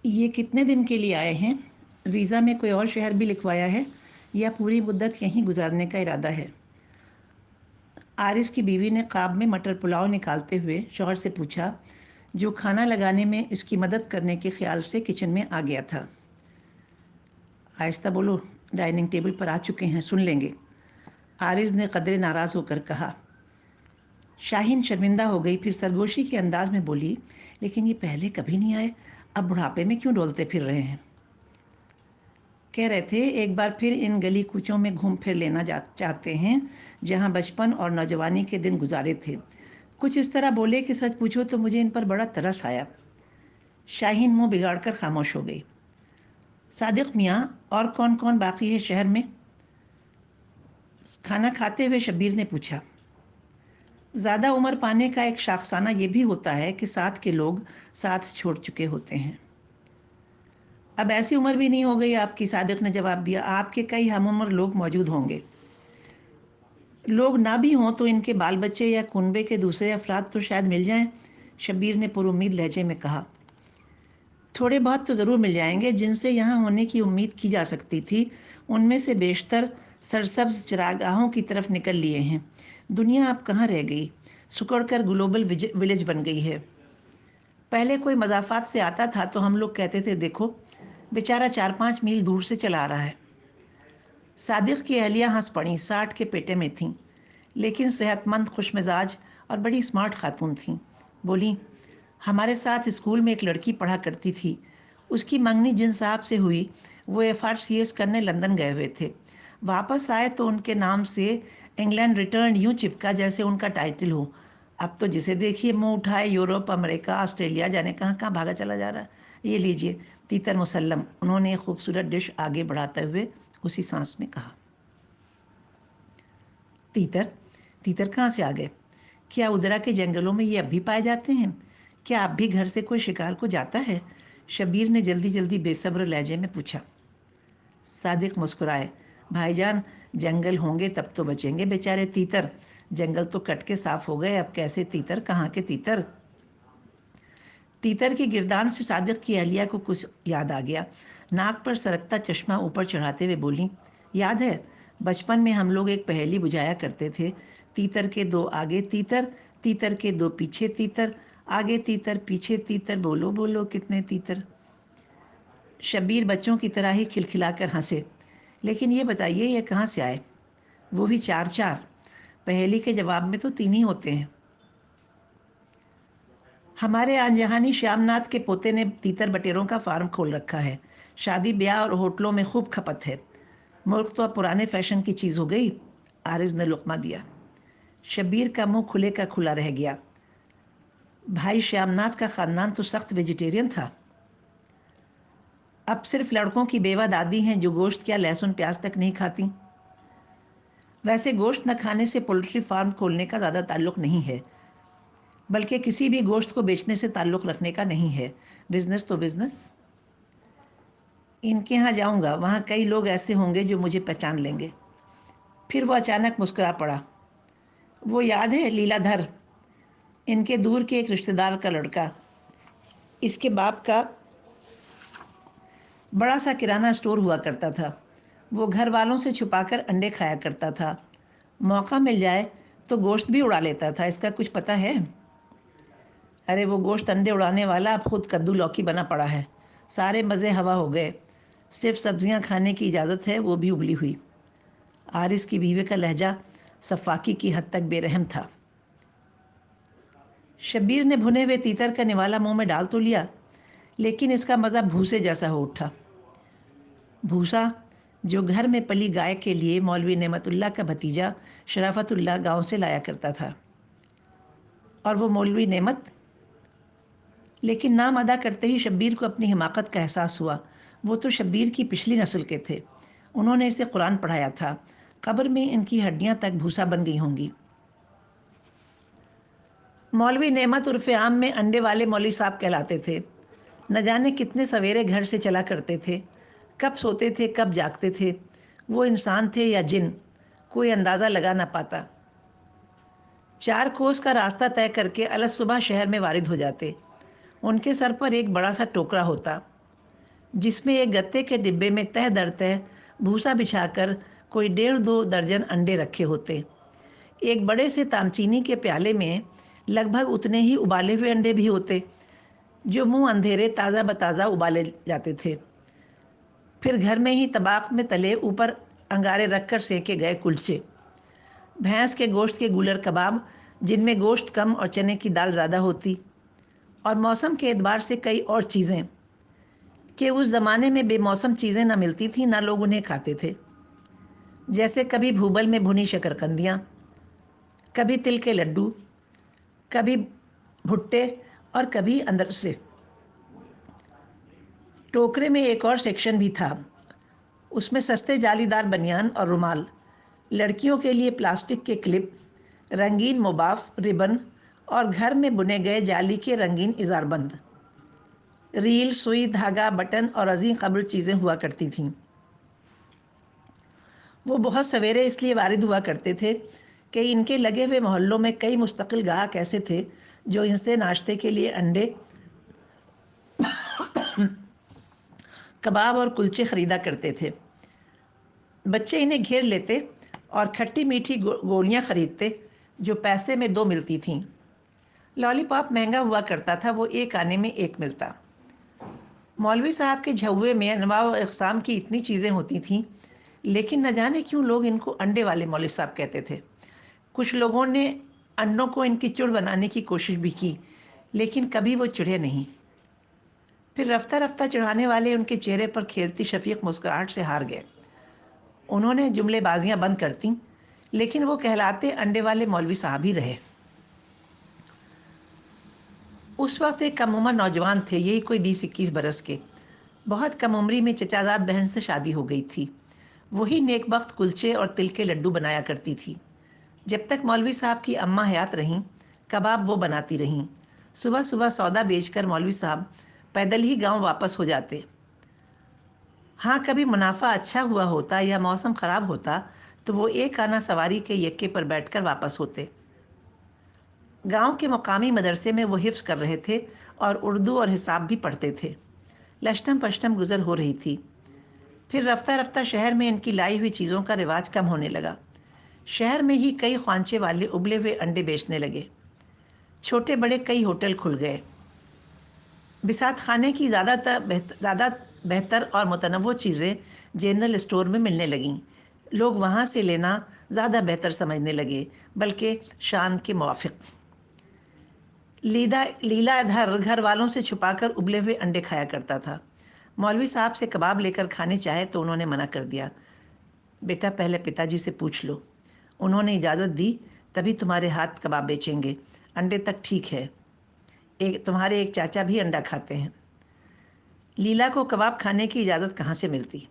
یہ کتنے دن کے لیے آئے ہیں؟ ویزا میں کوئی اور شہر بھی لکھوایا ہے یا پوری مدت یہیں گزارنے کا ارادہ ہے؟ عارض کی بیوی نے خواب میں مٹر پلاؤ نکالتے ہوئے شوہر سے پوچھا، جو کھانا لگانے میں اس کی مدد کرنے کے خیال سے کچن میں آ گیا تھا۔ آہستہ بولو، ڈائننگ ٹیبل پر آ چکے ہیں، سن لیں گے، عارض نے قدرے ناراض ہو کر کہا۔ شاہین شرمندہ ہو گئی، پھر سرگوشی کے انداز میں بولی، لیکن یہ پہلے کبھی نہیں آئے، اب بڑھاپے میں کیوں ڈولتے پھر رہے ہیں؟ کہہ رہے تھے ایک بار پھر ان گلی کوچوں میں گھوم پھر لینا چاہتے ہیں جہاں بچپن اور نوجوانی کے دن گزارے تھے۔ کچھ اس طرح بولے کہ سچ پوچھو تو مجھے ان پر بڑا ترس آیا۔ شاہین منہ بگاڑ کر خاموش ہو گئی۔ صادق میاں، اور کون کون باقی ہے شہر میں؟ کھانا کھاتے ہوئے شبیر نے پوچھا۔ زیادہ عمر پانے کا ایک شاخسانہ یہ بھی ہوتا ہے کہ ساتھ کے لوگ ساتھ چھوڑ چکے ہوتے ہیں۔ اب ایسی عمر بھی نہیں ہو گئی آپ کی، صادق نے جواب دیا، آپ کے کئی ہم عمر لوگ موجود ہوں گے۔ لوگ نہ بھی ہوں تو ان کے بال بچے یا کنبے کے دوسرے افراد تو شاید مل جائیں، شبیر نے پر امید لہجے میں کہا۔ تھوڑے بہت تو ضرور مل جائیں گے، جن سے یہاں ہونے کی امید کی جا سکتی تھی، ان میں سے بیشتر سرسبز چراگاہوں کی طرف نکل لیے ہیں۔ دنیا اب کہاں رہ گئی، سکڑ کر گلوبل ولیج بن گئی ہے۔ پہلے کوئی مضافات سے آتا تھا تو ہم لوگ کہتے تھے دیکھو بیچارہ 4-5 میل دور سے چلا آ رہا ہے۔ صادق کی اہلیہ ہنس پڑیں، 60 کے پیٹے میں تھیں، لیکن صحت مند، خوش مزاج اور بڑی اسمارٹ خاتون تھیں۔ بولیں، ہمارے ساتھ اسکول میں ایک لڑکی پڑھا کرتی تھی، اس کی منگنی جن صاحب سے ہوئی وہ FRCS کرنے لندن گئے ہوئے تھے، واپس آئے تو ان کے نام سے انگلینڈ ریٹرن یوں چپکا جیسے ان کا ٹائٹل ہو۔ اب تو جسے دیکھیے منہ اٹھائے یورپ، امریکہ، آسٹریلیا، جانے کہاں کہاں بھاگا چلا جا رہا ہے۔ یہ لیجئے تیتر مسلم، انہوں نے ایک خوبصورت ڈش آگے بڑھاتے ہوئے اسی سانس میں کہا۔ تیتر؟ تیتر کہاں سے آ گئے؟ کیا ادرا کے جنگلوں میں یہ اب بھی پائے جاتے ہیں؟ کیا اب بھی گھر سے کوئی شکار کو جاتا ہے؟ شبیر نے جلدی جلدی بے صبر لہجے میں پوچھا۔ صادق مسکرائے، بھائی جان، جنگل ہوں گے تب تو بچیں گے بیچارے تیتر، جنگل تو کٹ کے صاف ہو گئے، اب کیسے تیتر، کہاں کے تیتر؟ تیتر کی گردان سے صادق کی اہلیہ کو کچھ یاد آ گیا، ناک پر سرکتا چشمہ اوپر چڑھاتے ہوئے بولیں، یاد ہے بچپن میں ہم لوگ ایک پہیلی بجھایا کرتے تھے، تیتر کے 2 آگے تیتر، تیتر کے 2 پیچھے تیتر، آگے تیتر پیچھے تیتر، بولو بولو کتنے تیتر؟ شبیر بچوں کی طرح ہی کھلکھلا کر ہنسے، لیکن یہ بتائیے یہ کہاں سے آئے؟ وہ بھی 4 پہیلی کے جواب میں تو 3 ہی ہوتے ہیں۔ ہمارے آن جہانی شیام ناتھ کے پوتے نے تیتر بٹیروں کا فارم کھول رکھا ہے، شادی بیاہ اور ہوٹلوں میں خوب کھپت ہے۔ ملک تو اب پرانے فیشن کی چیز ہو گئی، عارض نے لقمہ دیا۔ شبیر کا منہ کھلے کا کھلا رہ گیا۔ بھائی شیام ناتھ کا خاندان تو سخت ویجیٹیرین تھا۔ اب صرف لڑکوں کی بیوہ دادی ہیں جو گوشت کیا لہسن پیاز تک نہیں کھاتی۔ ویسے گوشت نہ کھانے سے پولٹری فارم کھولنے کا زیادہ تعلق نہیں ہے، بلکہ کسی بھی گوشت کو بیچنے سے تعلق رکھنے کا نہیں ہے، بزنس تو بزنس۔ ان کے ہاں جاؤں گا، وہاں کئی لوگ ایسے ہوں گے جو مجھے پہچان لیں گے۔ پھر وہ اچانک مسکرا پڑا۔ وہ یاد ہے لیلا دھر، ان کے دور کے ایک رشتہ دار کا لڑکا، اس کے باپ کا بڑا سا کرانہ اسٹور ہوا کرتا تھا، وہ گھر والوں سے چھپا کر انڈے کھایا کرتا تھا، موقع مل جائے تو گوشت بھی اڑا لیتا تھا، اس کا کچھ پتہ ہے؟ ارے وہ گوشت انڈے اڑانے والا اب خود کدو لوکی بنا پڑا ہے، سارے مزے ہوا ہو گئے، صرف سبزیاں کھانے کی اجازت ہے، وہ بھی ابلی ہوئی۔ عارض کی بیوی کا لہجہ سفاکی کی حد تک بے رحم تھا۔ شبیر نے بھنے ہوئے تیتر کا نوالا منہ میں ڈال تو لیا، لیکن اس کا مزہ بھوسے جیسا ہو اٹھا۔ بھوسا جو گھر میں پلی گائے کے لیے مولوی نعمت اللہ کا بھتیجا شرافت اللہ گاؤں سے لایا کرتا تھا۔ اور وہ مولوی نعمت؟ لیکن نام ادا کرتے ہی شبیر کو اپنی حماقت کا احساس ہوا، وہ تو شبیر کی پچھلی نسل کے تھے، انہوں نے اسے قرآن پڑھایا تھا، قبر میں ان کی ہڈیاں تک بھوسا بن گئی ہوں گی۔ مولوی نعمت عرف عام میں انڈے والے مولوی صاحب کہلاتے تھے، نہ جانے کتنے سویرے گھر سے چلا کرتے تھے، کب سوتے تھے کب جاگتے تھے، وہ انسان تھے یا جن، کوئی اندازہ لگا نہ پاتا۔ 4 کوس کا راستہ طے کر کے الصبح شہر میں وارد ہو جاتے، ان کے سر پر ایک بڑا سا ٹوکرا ہوتا، जिस में एक गत्ते के डिब्बे में तह दर तह भूसा बिछाकर कोई 1.5-2 दर्जन अंडे रखे होते। एक बड़े से तामचीनी के प्याले में लगभग उतने ही उबाले हुए अंडे भी होते, जो मुंह अंधेरे ताज़ा बताज़ा उबाले जाते थे। फिर घर में ही तबाक में तले ऊपर अंगारे रखकर सेके गए कुलचे, भैंस के गोश्त के गूलर कबाब जिनमें गोश्त कम और चने की दाल ज़्यादा होती, और मौसम के एतबार से कई और चीज़ें कि उस ज़माने में बेमौसम चीज़ें ना मिलती थीं, ना लोग उन्हें खाते थे। जैसे कभी भूबल में भुनी शकरकंदियाँ, कभी तिल के लड्डू, कभी भुट्टे, और कभी अंदर से। टोकरे में एक और सेक्शन भी था, उसमें सस्ते जालीदार बनियान और रुमाल, लड़कियों के लिए प्लास्टिक के क्लिप, रंगीन मुबाफ, रिबन और घर में बुने गए जाली के रंगीन इज़ारबंद, रील, सुई, धागा, बटन और अजीम क़ब्र चीज़ें हुआ करती थीं। वो बहुत सवेरे इसलिए वारिद हुआ करते थे कि इनके लगे हुए मोहल्लों में कई मुस्तकिल गाहक ऐसे थे जो इनसे नाश्ते के लिए अंडे, कबाब और कुलचे ख़रीदा करते थे। बच्चे इन्हें घेर लेते और खट्टी मीठी गोलियां ख़रीदते जो पैसे में 2 मिलती थीं। लॉलीपॉप महंगा हुआ करता था, वो एक आने में एक मिलता। मौलवी साहब के झव्वे में अनवा व अक़साम की इतनी चीज़ें होती थीं, लेकिन न जाने क्यों लोग इनको अंडे वाले मौलवी साहब कहते थे। कुछ लोगों ने अंडों को इनकी चिढ़ बनाने की कोशिश भी की, लेकिन कभी वो चिढ़े नहीं। फिर रफ्ता रफ्ता चिढ़ाने वाले उनके चेहरे पर खेलती शफीक मुस्कुराहट से हार गए। उन्होंने जुमलेबाजियाँ बंद कर दीं, लेकिन वो कहलाते अंडे वाले मौलवी साहब ही रहे। उस वक्त एक कम उम्र नौजवान थे, यही कोई 20-21 बरस के। बहुत कम उम्री में चचाजाद बहन से शादी हो गई थी। वही नेकबख्त कुलचे और तिल के लड्डू बनाया करती थी। जब तक मौलवी साहब की अम्मा हयात रहीं, कबाब वो बनाती रहीं। सुबह सुबह सौदा बेचकर मौलवी साहब पैदल ही गांव वापस हो जाते। हाँ, कभी मुनाफा अच्छा हुआ होता या मौसम ख़राब होता तो वो एक आना सवारी के यक्के पर बैठकर वापस होते। गांव के मुकामी मदरसे में वो हिफ्ज़ कर रहे थे और उर्दू और हिसाब भी पढ़ते थे। लश्टम पश्टम गुज़र हो रही थी। फिर रफ्ता रफ्ता शहर में इनकी लाई हुई चीज़ों का रिवाज कम होने लगा। शहर में ही कई ख्वांचे वाले उबले हुए अंडे बेचने लगे। छोटे बड़े कई होटल खुल गए। बिसात खाने की ज़्यादा बेहतर और मुतनव्वो चीज़ें जनरल स्टोर में मिलने लगीं। लोग वहाँ से लेना ज़्यादा बेहतर समझने लगे, बल्कि शान के मुवाफिक। लीला घर वालों से छुपाकर उबले हुए अंडे खाया करता था। मौलवी साहब से कबाब लेकर खाने चाहे तो उन्होंने मना कर दिया। बेटा, पहले पिताजी से पूछ लो, उन्होंने इजाज़त दी तभी तुम्हारे हाथ कबाब बेचेंगे। अंडे तक ठीक है, तुम्हारे एक चाचा भी अंडा खाते हैं। लीला को कबाब खाने की इजाज़त कहाँ से मिलती?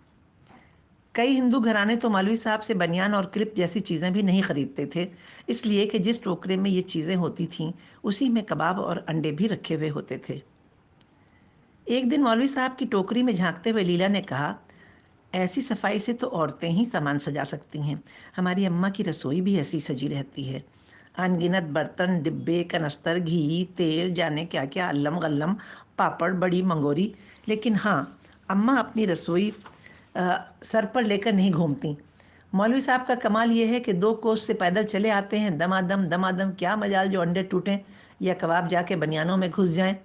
कई हिंदू घराने तो मौलवी साहब से बनियान और क्लिप जैसी चीज़ें भी नहीं खरीदते थे, इसलिए कि जिस टोकरे में ये चीज़ें होती थीं उसी में कबाब और अंडे भी रखे हुए होते थे। एक दिन मौलवी साहब की टोकरी में झांकते हुए लीला ने कहा, ऐसी सफाई से तो औरतें ही सामान सजा सकती हैं। हमारी अम्मा की रसोई भी ऐसी सजी रहती है। अनगिनत बर्तन, डिब्बे, कनस्तर, घी, तेल, जाने क्या क्या, अल्लम गल्लम, पापड़, बड़ी मंगोरी। लेकिन हाँ, अम्मा अपनी रसोई सर पर लेकर नहीं घूमती। मौलवी साहब का कमाल ये है कि 2 कोस से पैदल चले आते हैं, दमादम दमादम। क्या मजाल जो अंडे टूटें या कबाब जाके बनियानों में घुस जाएं।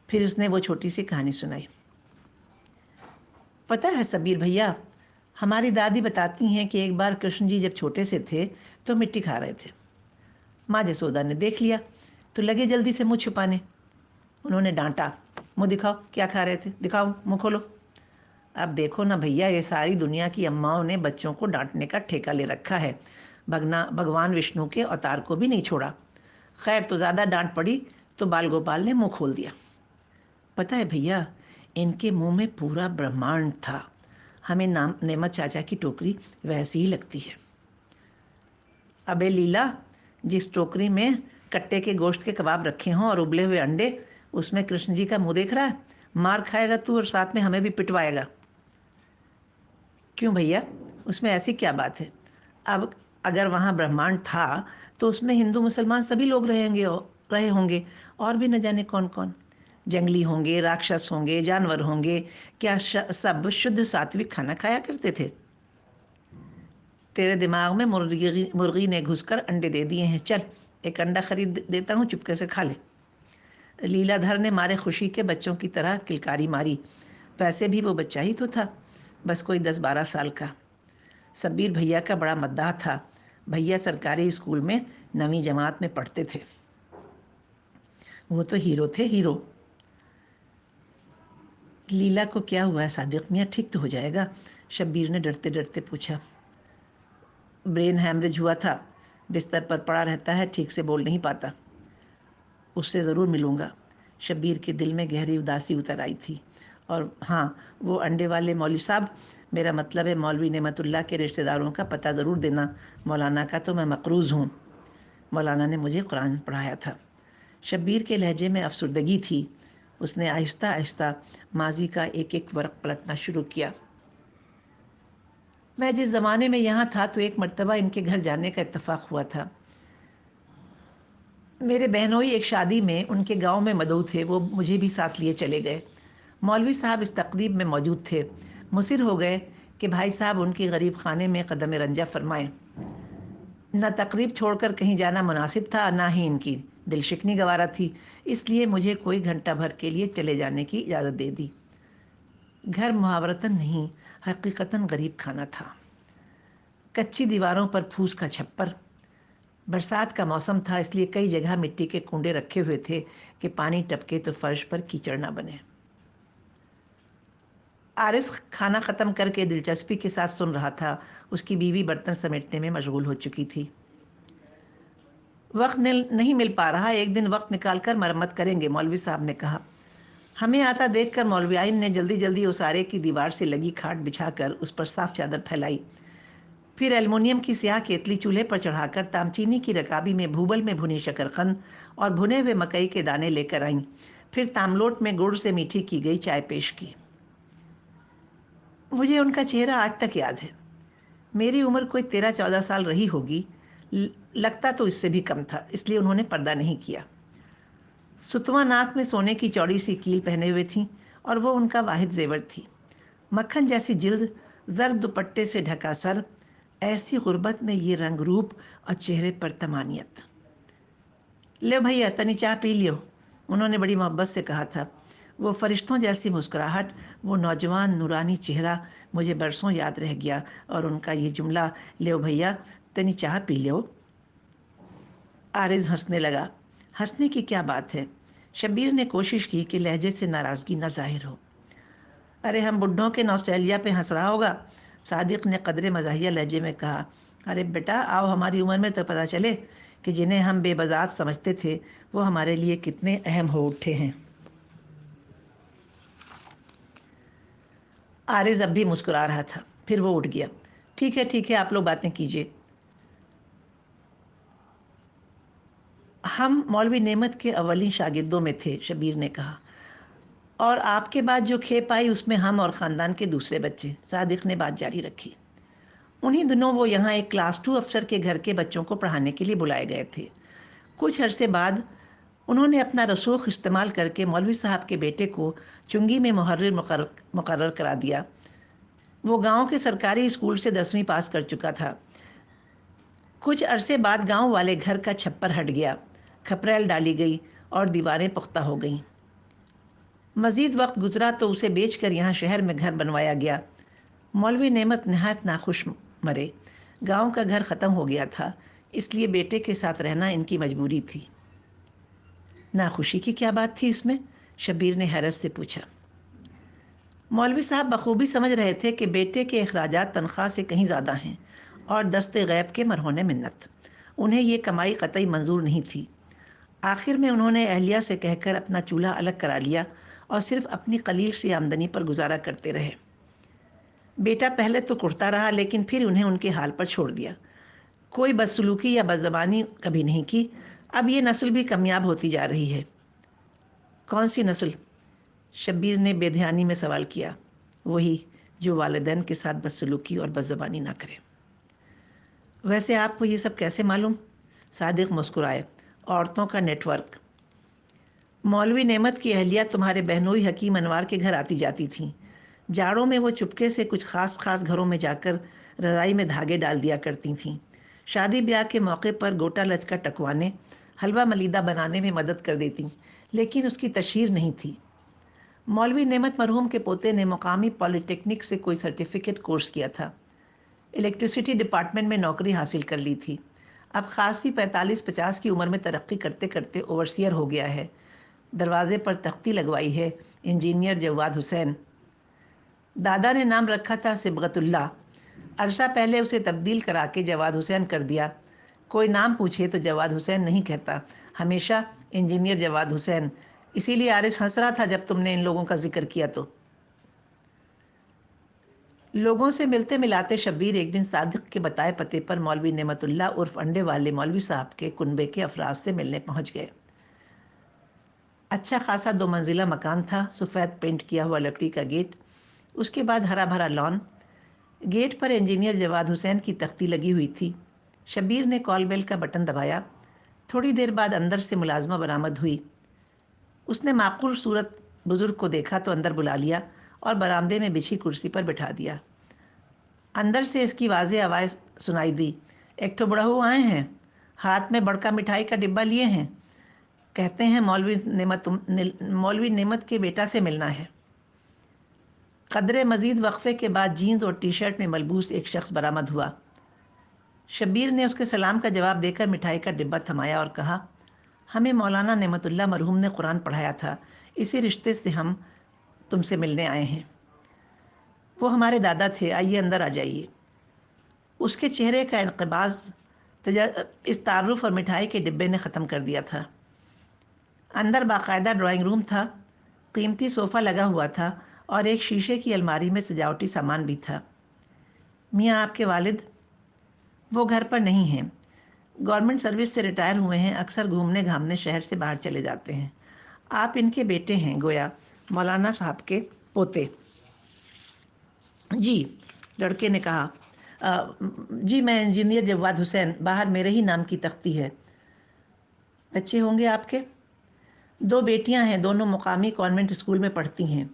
फिर उसने वो छोटी सी कहानी सुनाई। पता है सबीर भैया, हमारी दादी बताती हैं कि एक बार कृष्ण जी जब छोटे से थे तो मिट्टी खा रहे थे। माँ जसोदा ने देख लिया तो लगे जल्दी से मुँह छुपाने। उन्होंने डांटा, मुँह दिखाओ, क्या खा रहे थे, दिखाओ, मुँह खोलो। अब देखो ना भैया, ये सारी दुनिया की अम्माओं ने बच्चों को डांटने का ठेका ले रखा है। भगवान विष्णु के अवतार को भी नहीं छोड़ा। खैर, तो ज़्यादा डांट पड़ी तो बाल गोपाल ने मुँह खोल दिया। पता है भैया, इनके मुंह में पूरा ब्रह्मांड था। हमें नेमत चाचा की टोकरी वैसी ही लगती है। अबे लीला, जिस टोकरी में कट्टे के गोश्त के कबाब रखे हों और उबले हुए अंडे, उसमें कृष्ण जी का मुंह देख रहा है। मार खाएगा तू और साथ में हमें भी पिटवाएगा। क्यों भैया, उसमें ऐसी क्या बात है? अब अगर वहाँ ब्रह्मांड था तो उसमें हिंदू मुसलमान सभी लोग रहे होंगे और भी न जाने कौन कौन। जंगली होंगे, राक्षस होंगे, जानवर होंगे, क्या सब शुद्ध सात्विक खाना खाया करते थे? तेरे दिमाग में मुर्गी ने घुसकर अंडे दे दिए हैं। चल, एक अंडा खरीद देता हूँ, चुपके से खा ले। लीलाधर ने मारे खुशी के बच्चों की तरह किलकारी मारी। वैसे भी वो बच्चा ही तो था, बस कोई 10-12 साल का। शब्बीर भैया का बड़ा मद्दाह था। भैया सरकारी स्कूल में 9वीं जमात में पढ़ते थे। वो तो हीरो थे, हीरो। लीला को क्या हुआ है सादिक मियाँ, ठीक तो हो जाएगा? शब्बीर ने डरते डरते पूछा। ब्रेन हैमरेज हुआ था, बिस्तर पर पड़ा रहता है, ठीक से बोल नहीं पाता। उससे ज़रूर मिलूँगा। शब्बीर के दिल में गहरी उदासी उतर आई थी। और हाँ, वो अंडे वाले मौलवी साहब, मेरा मतलब है मौलवी नेमतुल्लाह के रिश्तेदारों का पता ज़रूर देना। मौलाना का तो मैं मकरूज़ हूँ। मौलाना ने मुझे कुरान पढ़ाया था। शब्बीर के लहजे में अफसुर्दगी थी। उसने आहिस्ता आहिस्ता माजी का एक एक वर्क पलटना शुरू किया। मैं जिस ज़माने में यहाँ था तो एक मर्तबा इनके घर जाने का इत्तेफाक हुआ था। मेरे बहनोई एक शादी में उनके गांव में मदऊ थे, वो मुझे भी साथ लिए चले गए। मौलवी साहब इस तकरीब में मौजूद थे। मुसिर हो गए कि भाई साहब उनकी गरीब खाने में कदम रंजा फरमाएं। न तकरीब छोड़कर कहीं जाना मुनासिब था, ना ही इनकी दिलशिकनी गवारा थी, इसलिए मुझे कोई घंटा भर के लिए चले जाने की इजाज़त दे दी। घर मुहावरतन नहीं, हकीकतन गरीब खाना था। कच्ची दीवारों पर फूस का छप्पर। बरसात का मौसम था, इसलिए कई जगह मिट्टी के कुंडे रखे हुए थे कि पानी टपके तो फर्श पर कीचड़ ना बने। आरिस खाना ख़त्म करके दिलचस्पी के साथ सुन रहा था। उसकी बीवी बर्तन समेटने में मशगूल हो चुकी थी। वक्त नहीं मिल पा रहा, एक दिन वक्त निकाल कर मरम्मत करेंगे, मौलवी साहब ने कहा। हमें आता देखकर मौलवियाइन ने जल्दी जल्दी उसारे की दीवार से लगी खाट बिछाकर उस पर साफ चादर फैलाई। फिर एल्युमिनियम की स्याह केतली चूल्हे पर चढ़ाकर तामचीनी की रकाबी में भूबल में भुनी शकरकंद और भुने हुए मकई के दाने लेकर आईं। फिर तामलोट में गुड़ से मीठी की गई चाय पेश की। मुझे उनका चेहरा आज तक याद है। मेरी उम्र कोई 13-14 साल रही होगी, लगता तो इससे भी कम था, इसलिए उन्होंने पर्दा नहीं किया। सुतवा नाक में सोने की चौड़ी सी कील पहने हुए थीं और वो उनका वाहिद जेवर थी। मक्खन जैसी जिल्द, जर्द दुपट्टे से ढका सर, ऐसी गुर्बत में ये रंग रूप और चेहरे पर तमानियत। ले भैया तनी चाय पी लियो, उन्होंने बड़ी मोहब्बत से कहा था। वो फरिश्तों जैसी मुस्कुराहट, वो नौजवान नूरानी चेहरा मुझे बरसों याद रह गया। और उनका ये जुमला, ले भैया तनी चाय पी लियो। आरिज हंसने लगा। हंसने की क्या बात है? शब्बीर ने कोशिश की कि लहजे से नाराज़गी न जाहिर हो। अरे हम बुड्ढों के नॉस्टैल्जिया पे हंस रहा होगा, सादिक ने कदरे मज़ाहिया लहजे में कहा। अरे बेटा आओ, हमारी उम्र में तो पता चले कि जिन्हें हम बेबज़ात समझते थे वो हमारे लिए कितने अहम हो उठे हैं। आरिज अब भी मुस्कुरा रहा था। फिर वो उठ गया। ठीक है, आप लोग बातें कीजिए। हम मौलवी नेमत के अव्वलीन शागिर्दों में थे, शब्बीर ने कहा। और आपके बाद जो खेप आई उसमें हम और ख़ानदान के दूसरे बच्चे, सादिक ने बात जारी रखी। उन्हीं दिनों वो यहाँ एक क्लास 2 अफसर के घर के बच्चों को पढ़ाने के लिए बुलाए गए थे। कुछ अरसे बाद उन्होंने अपना रसूख इस्तेमाल करके मौलवी साहब के बेटे को चुंगी में मुहर्रिर मुकर्रर करा दिया। वो गांव के सरकारी स्कूल से 10वीं पास कर चुका था। कुछ अरसे बाद गांव वाले घर का छप्पर हट गया, खपरेल डाली गई और दीवारें पुख्ता हो गईं। मज़ीद वक्त गुजरा तो उसे बेचकर यहाँ शहर में घर बनवाया गया। मौलवी नेमत नहायत नाखुश मरे। गांव का घर ख़त्म हो गया था, इसलिए बेटे के साथ रहना इनकी मजबूरी थी। नाखुशी की क्या बात थी इसमें? शब्बीर ने हैरत से पूछा। मौलवी साहब बखूबी समझ रहे थे कि बेटे के अखराजात तनख्वाह से कहीं ज़्यादा हैं और दस्ते गैब के मरहोने मिन्नत। उन्हें ये कमाई कतई मंजूर नहीं थी। आखिर में उन्होंने अहलिया से कहकर अपना चूल्हा अलग करा लिया और सिर्फ अपनी कलील सी आमदनी पर गुजारा करते रहे। बेटा पहले तो कुढ़ता रहा, लेकिन फिर उन्हें उनके हाल पर छोड़ दिया। कोई बदसलूकी या बदज़बानी कभी नहीं की। अब ये नस्ल भी कामयाब होती जा रही है। कौन सी नस्ल? शब्बीर ने बेध्यानी में सवाल किया। वही जो वालिदैन के साथ बदसलूकी और बदज़बानी ना करे। वैसे आपको ये सब कैसे मालूम? सादिक मुस्कुराए। औरतों का नेटवर्क। मौलवी नेमत की अहलिया तुम्हारे बहनोई हकीम अनवार के घर आती जाती थीं। जाड़ों में वो चुपके से कुछ खास घरों में जाकर रज़ाई में धागे डाल दिया करती थीं। शादी ब्याह के मौके पर गोटा लचका टकवाने, हलवा मलीदा बनाने में मदद कर देती, लेकिन उसकी तशहीर नहीं थी। मौलवी नेमत मरहूम के पोते ने मुकामी पॉलिटेक्निक से कोई सर्टिफिकेट कोर्स किया था। इलेक्ट्रिसिटी डिपार्टमेंट में नौकरी हासिल कर ली थी। अब खासी 45-50 की उम्र में तरक्की करते करते ओवरसियर हो गया है। दरवाजे पर तख्ती लगवाई है, इंजीनियर जवाद हुसैन। दादा ने नाम रखा था सिबगतुल्ला। अरसा पहले उसे तब्दील करा के जवाद हुसैन कर दिया। कोई नाम पूछे तो जवाद हुसैन नहीं कहता, हमेशा इंजीनियर जवाद हुसैन। इसीलिए आरिस हंस रहा था जब तुमने इन लोगों का जिक्र किया तो। लोगों से मिलते मिलाते शब्बीर एक दिन सादिक के बताए पते पर मौलवी नेमतुल्ला उर्फ अंडे वाले मौलवी साहब के कुनबे के अफराज से मिलने पहुंच गए। अच्छा खासा 2 मंजिला मकान था, सफ़ेद पेंट किया हुआ लकड़ी का गेट, उसके बाद हरा भरा लॉन। गेट पर इंजीनियर जवाद हुसैन की तख्ती लगी हुई थी। शब्बीर ने कॉल बेल का बटन दबाया। थोड़ी देर बाद अंदर से मुलाजमा बरामद हुई। उसने माकूल सूरत बुजुर्ग को देखा तो अंदर बुला लिया और बरामदे में बिछी कुर्सी पर बिठा दिया। अंदर से इसकी वाज़ेह आवाज़ सुनाई दी, एक ठो बुढ़ऊ आए हैं, हाथ में बड़का मिठाई का डिब्बा लिए हैं, कहते हैं मौलवी नेमत के बेटा से मिलना है। कदरे मज़ीद वक्फे के बाद जीन्स और टी शर्ट में मलबूस एक शख्स बरामद हुआ। शब्बीर ने उसके सलाम का जवाब देकर मिठाई का डिब्बा थमाया और कहा, हमें मौलाना नेमतुल्ला मरहूम ने कुरान पढ़ाया था, इसी रिश्ते से हम तुमसे मिलने आए हैं। वो हमारे दादा थे, आइए अंदर आ जाइए। उसके चेहरे का इनक़बाज़ इस तारुफ और मिठाई के डिब्बे ने ख़त्म कर दिया था। अंदर बाकायदा ड्राइंग रूम था, कीमती सोफ़ा लगा हुआ था और एक शीशे की अलमारी में सजावटी सामान भी था। मियाँ आपके वालिद? वो घर पर नहीं हैं, गवर्नमेंट सर्विस से रिटायर हुए हैं, अक्सर घूमने घामने शहर से बाहर चले जाते हैं। आप इनके बेटे हैं, गोया मौलाना साहब के पोते। जी, लड़के ने कहा, जी मैं इंजीनियर जवाद हुसैन, बाहर मेरे ही नाम की तख्ती है। बच्चे होंगे आपके? 2 बेटियां हैं, दोनों मुकामी कॉन्वेंट स्कूल में पढ़ती हैं।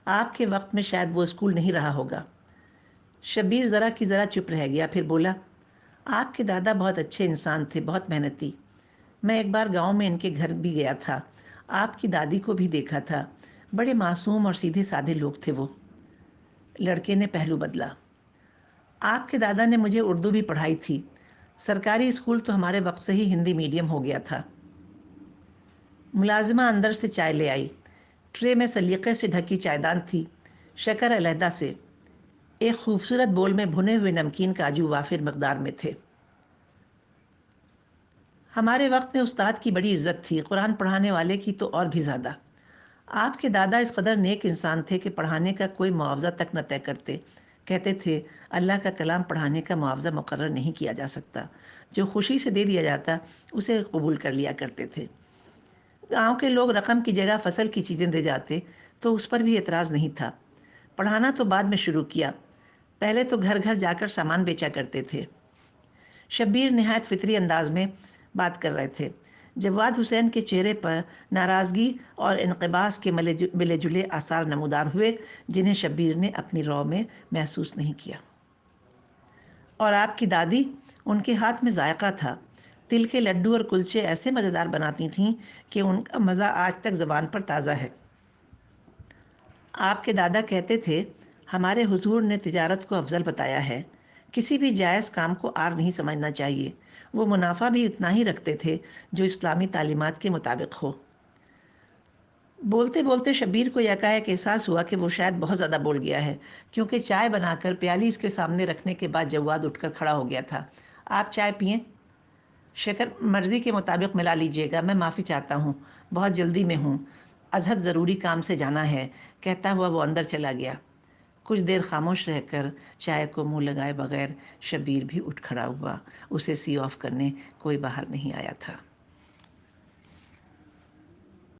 आपके वक्त में शायद वो स्कूल नहीं रहा होगा। शब्बीर ज़रा की ज़रा चुप रह गया, फिर बोला, आपके दादा बहुत अच्छे इंसान थे, बहुत मेहनती। मैं एक बार गांव में इनके घर भी गया था, आपकी दादी को भी देखा था। बड़े मासूम और सीधे साधे लोग थे वो। लड़के ने पहलू बदला। आपके दादा ने मुझे उर्दू भी पढ़ाई थी। सरकारी स्कूल तो हमारे वक्त से ही हिंदी मीडियम हो गया था। मुलाजिमा अंदर से चाय ले आई। ट्रे में सलीके से ढकी चायदान थी, शक्कर अलहदा से। एक खूबसूरत बोल में भुने हुए नमकीन काजू वाफिर मकदार में थे। हमारे वक्त में उस्ताद की बड़ी इज्जत थी, कुरान पढ़ाने वाले की तो और भी ज़्यादा। आपके दादा इस कदर नेक इंसान थे कि पढ़ाने का कोई मुआवजा तक न तय करते। कहते थे, अल्लाह का कलाम पढ़ाने का मुआवजा मुकर्रर नहीं किया जा सकता, जो खुशी से दे दिया जाता उसे कबूल कर लिया करते थे। गांव के लोग रकम की जगह फसल की चीज़ें दे जाते तो उस पर भी एतराज़ नहीं था। पढ़ाना तो बाद में शुरू किया, पहले तो घर घर जाकर सामान बेचा करते थे। शब्बीर नहायत फितरी अंदाज में बात कर रहे थे। जवाद हुसैन के चेहरे पर नाराज़गी और इनक़बास के मिले जुले आसार नमूदार हुए, जिन्हें शब्बीर ने अपनी रौ में महसूस नहीं किया। और आपकी दादी, उनके हाथ में जायका था। तिल के लड्डू और कुलचे ऐसे मज़ेदार बनाती थीं कि उनका मज़ा आज तक ज़बान पर ताज़ा है। आपके दादा कहते थे, हमारे हुजूर ने तिजारत को अफजल बताया है, किसी भी जायज़ काम को आर नहीं समझना चाहिए। वो मुनाफा भी उतना ही रखते थे जो इस्लामी तालीमात के मुताबिक हो। बोलते बोलते शब्बीर को यकायक एहसास हुआ कि वो शायद बहुत ज़्यादा बोल गया है, क्योंकि चाय बनाकर प्याली इसके सामने रखने के बाद जवाद उठकर खड़ा हो गया था। आप चाय पिएं? शक्कर मर्ज़ी के मुताबिक मिला लीजिएगा, मैं माफ़ी चाहता हूँ, बहुत जल्दी में हूँ, अजहद ज़रूरी काम से जाना है, कहता हुआ वो अंदर चला गया। कुछ देर खामोश रहकर चाय को मुंह लगाए बगैर शब्बीर भी उठ खड़ा हुआ। उसे सी ऑफ करने कोई बाहर नहीं आया था।